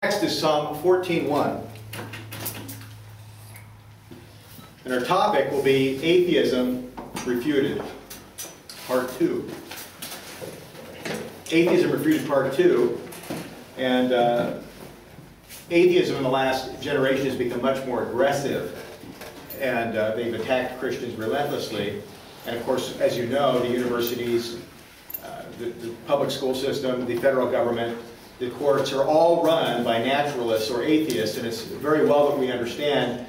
Next is Psalm 14:1. And our topic will be Atheism Refuted, Part 2. Atheism Refuted, Part 2. And atheism in the last generation has become much more aggressive. And they've attacked Christians relentlessly. And of course, as you know, the universities, the public school system, the federal government, the courts are all run by naturalists or atheists, and it's very well that we understand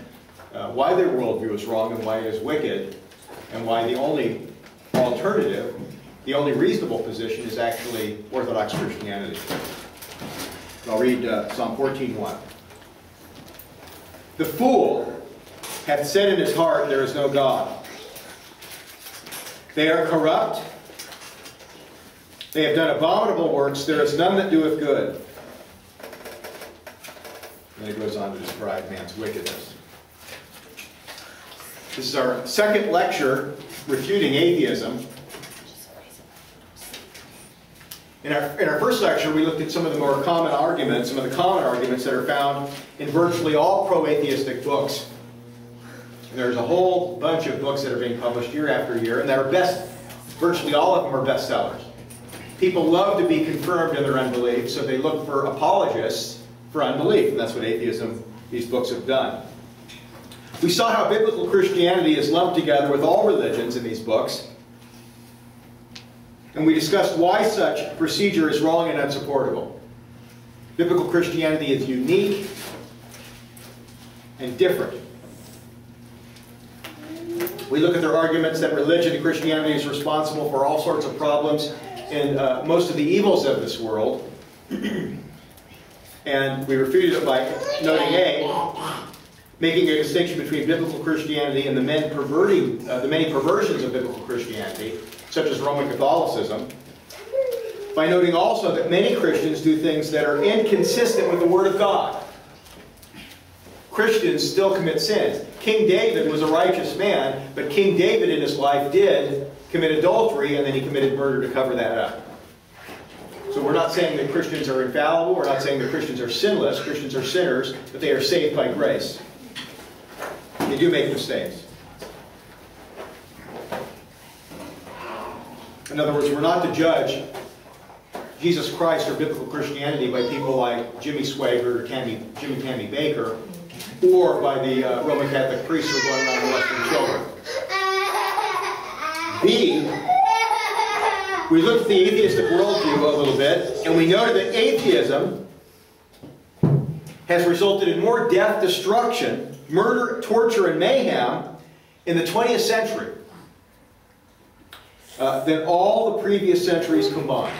why their worldview is wrong and why it is wicked, and why the only alternative, the only reasonable position is actually Orthodox Christianity. I'll read Psalm 14:1. The fool hath said in his heart, there is no God. They are corrupt. They have done abominable works. There is none that doeth good. And it goes on to describe man's wickedness. This is our second lecture refuting atheism. In our first lecture, we looked at some of the more common arguments, some of the common arguments that are found in virtually all pro-atheistic books. And there's a whole bunch of books that are being published year after year, and virtually all of them are bestsellers. People love to be confirmed in their unbelief, so they look for apologists for unbelief, and that's what atheism, these books have done. We saw how biblical Christianity is lumped together with all religions in these books, and we discussed why such procedure is wrong and unsupportable. Biblical Christianity is unique and different. We look at their arguments that religion and Christianity is responsible for all sorts of problems and most of the evils of this world. And we refuted it by noting A, making a distinction between biblical Christianity and the many perversions of biblical Christianity, such as Roman Catholicism, by noting also that many Christians do things that are inconsistent with the Word of God. Christians still commit sins. King David was a righteous man, but King David in his life did commit adultery, and then he committed murder to cover that up. So we're not saying that Christians are infallible, we're not saying that Christians are sinless, Christians are sinners, but they are saved by grace. They do make mistakes. In other words, we're not to judge Jesus Christ or biblical Christianity by people like Jimmy Swaggart or Jimmy Tammy Baker, or by the Roman Catholic priests who are going around molesting children. B, we looked at the atheistic worldview a little bit, and we noted that atheism has resulted in more death, destruction, murder, torture, and mayhem in the 20th century than all the previous centuries combined.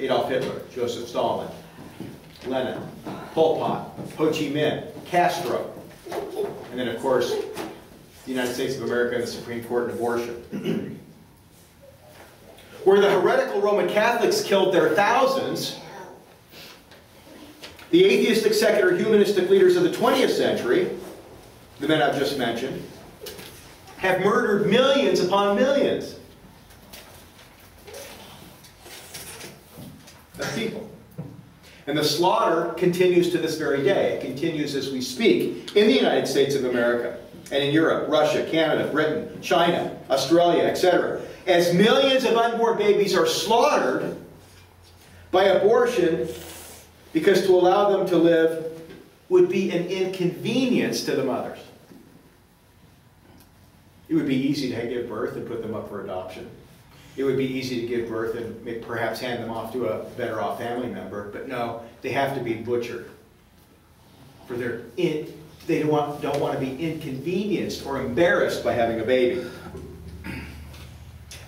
Adolf Hitler, Joseph Stalin, Lenin, Pol Pot, Ho Chi Minh, Castro, and then of course the United States of America and the Supreme Court and abortion. Where the heretical Roman Catholics killed their thousands, the atheistic, secular, humanistic leaders of the 20th century, the men I've just mentioned, have murdered millions upon millions of people. And the slaughter continues to this very day. It continues as we speak in the United States of America and in Europe, Russia, Canada, Britain, China, Australia, etc. As millions of unborn babies are slaughtered by abortion because to allow them to live would be an inconvenience to the mothers. It would be easy to give birth and put them up for adoption. It would be easy to give birth and perhaps hand them off to a better off family member, but no, they have to be butchered. For they don't want to be inconvenienced or embarrassed by having a baby.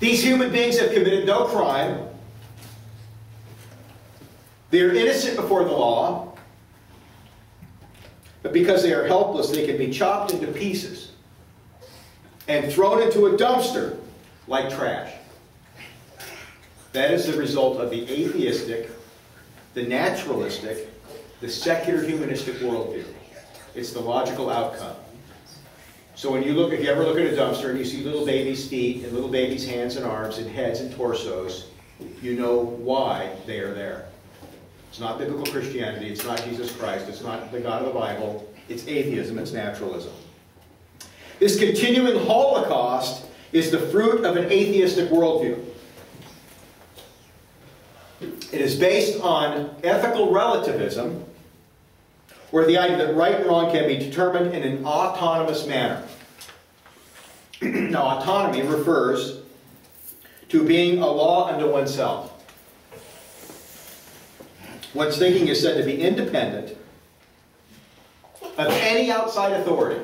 These human beings have committed no crime. They are innocent before the law, but because they are helpless, they can be chopped into pieces and thrown into a dumpster like trash. That is the result of the atheistic, the naturalistic, the secular humanistic worldview. It's the logical outcome. So when you ever look at a dumpster and you see little babies' feet and little babies' hands and arms and heads and torsos, you know why they are there. It's not biblical Christianity. It's not Jesus Christ. It's not the God of the Bible. It's atheism. It's naturalism. This continuing holocaust is the fruit of an atheistic worldview. It is based on ethical relativism, or the idea that right and wrong can be determined in an autonomous manner. Now, autonomy refers to being a law unto oneself. One's thinking is said to be independent of any outside authority,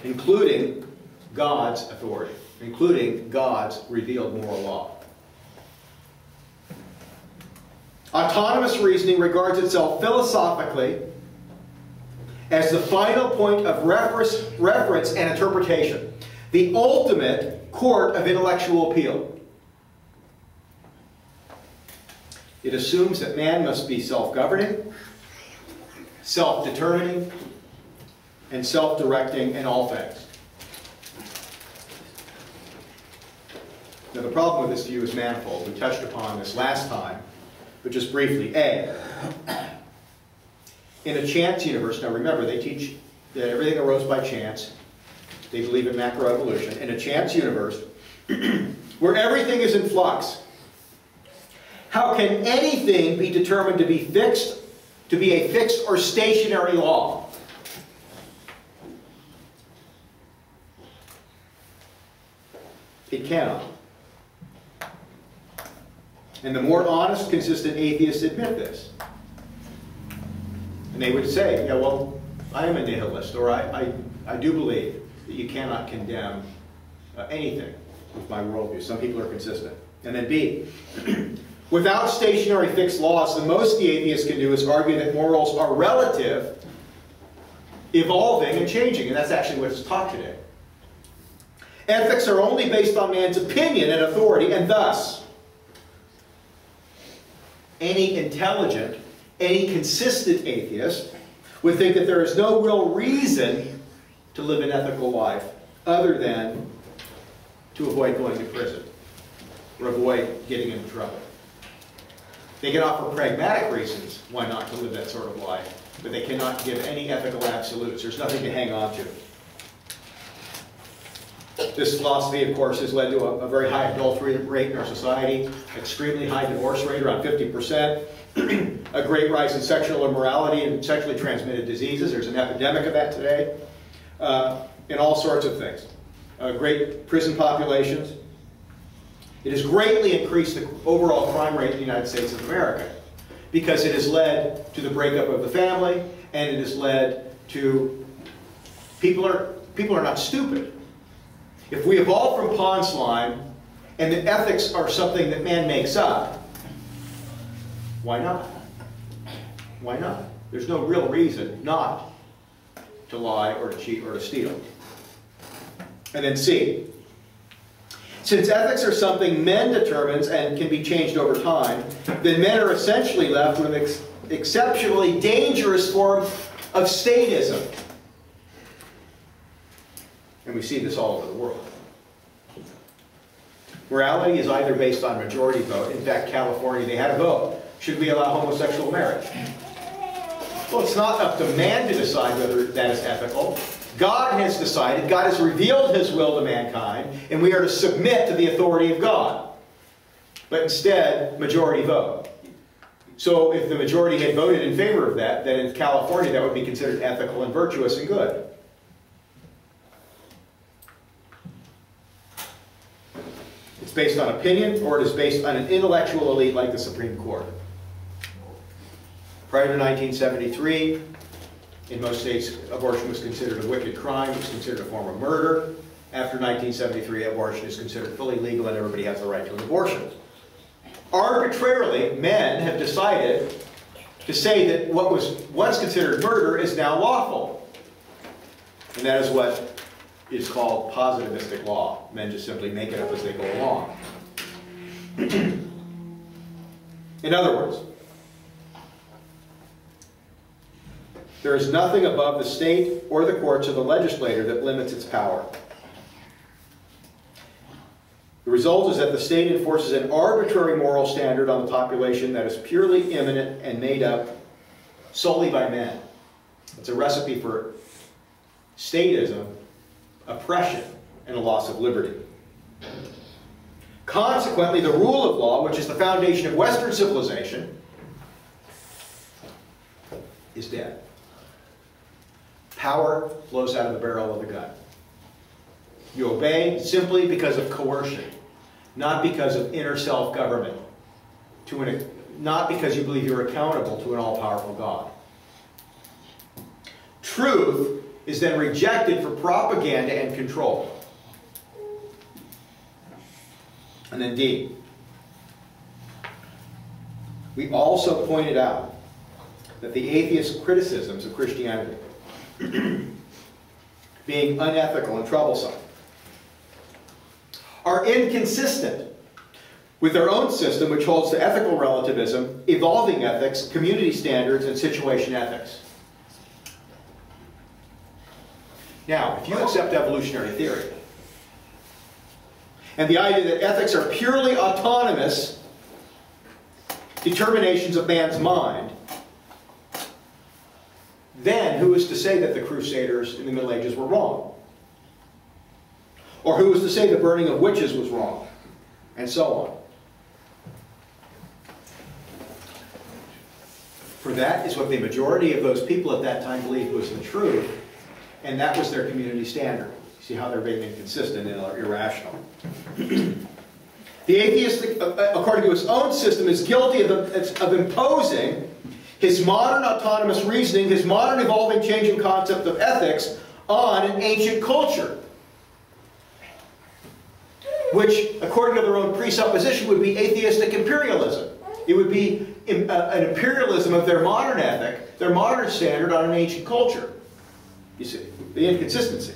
including God's authority, including God's revealed moral law. Autonomous reasoning regards itself philosophically as the final point of reference and interpretation, the ultimate court of intellectual appeal. It assumes that man must be self-governing, self-determining, and self-directing in all things. Now, the problem with this view is manifold. We touched upon this last time, but just briefly. A, in a chance universe, now remember, they teach that everything arose by chance. They believe in macroevolution. In a chance universe, where everything is in flux, how can anything be determined to be fixed, to be a fixed or stationary law? It cannot. And the more honest, consistent atheists admit this. And they would say, yeah, well, I am a nihilist, or I do believe that you cannot condemn anything with my worldview. Some people are consistent. And then B, without stationary fixed laws, the most the atheist can do is argue that morals are relative, evolving, and changing. And that's actually what's taught today. Ethics are only based on man's opinion and authority, and thus, any intelligent, any consistent atheist would think that there is no real reason to live an ethical life other than to avoid going to prison or avoid getting into trouble. They can offer pragmatic reasons why not to live that sort of life, but they cannot give any ethical absolutes. There's nothing to hang on to. This philosophy, of course, has led to a very high adultery rate in our society, extremely high divorce rate, around 50%, a great rise in sexual immorality and sexually transmitted diseases. There's an epidemic of that today, and all sorts of things. Great prison populations. It has greatly increased the overall crime rate in the United States of America because it has led to the breakup of the family, and it has led to people are not stupid. If we evolved from pond slime and the ethics are something that man makes up, why not? Why not? There's no real reason not to lie or to cheat or to steal. And then C, since ethics are something men determines and can be changed over time, then men are essentially left with an exceptionally dangerous form of statism. And we see this all over the world. Morality is either based on majority vote. In fact, California, they had a vote. Should we allow homosexual marriage? Well, it's not up to man to decide whether that is ethical. God has decided, God has revealed His will to mankind, and we are to submit to the authority of God. But instead, majority vote. So if the majority had voted in favor of that, then in California that would be considered ethical and virtuous and good. It's based on opinion, or it is based on an intellectual elite like the Supreme Court. Prior to 1973, in most states, abortion was considered a wicked crime. It was considered a form of murder. After 1973, abortion is considered fully legal and everybody has the right to an abortion. Arbitrarily, men have decided to say that what was once considered murder is now lawful. And that is what is called positivistic law. Men just simply make it up as they go along. In other words, there is nothing above the state or the courts or the legislator that limits its power. The result is that the state enforces an arbitrary moral standard on the population that is purely immanent and made up solely by men. It's a recipe for statism, oppression, and a loss of liberty. Consequently, the rule of law, which is the foundation of Western civilization, is dead. Power flows out of the barrel of the gun. You obey simply because of coercion, not because of inner self-government, not because you believe you're accountable to an all-powerful God. Truth is then rejected for propaganda and control. And then D. We also pointed out that the atheist criticisms of Christianity, being unethical and troublesome, are inconsistent with their own system, which holds to ethical relativism, evolving ethics, community standards, and situation ethics. Now, if you accept evolutionary theory, and the idea that ethics are purely autonomous determinations of man's mind, then who is to say that the Crusaders in the Middle Ages were wrong? Or who is to say the burning of witches was wrong? And so on. For that is what the majority of those people at that time believed was the truth, and that was their community standard. See how they're being inconsistent and irrational. The atheist, according to his own system, is guilty of imposing his modern autonomous reasoning, his modern evolving changing concept of ethics on an ancient culture, which, according to their own presupposition, would be atheistic imperialism. It would be an imperialism of their modern ethic, their modern standard on an ancient culture. You see, the inconsistency.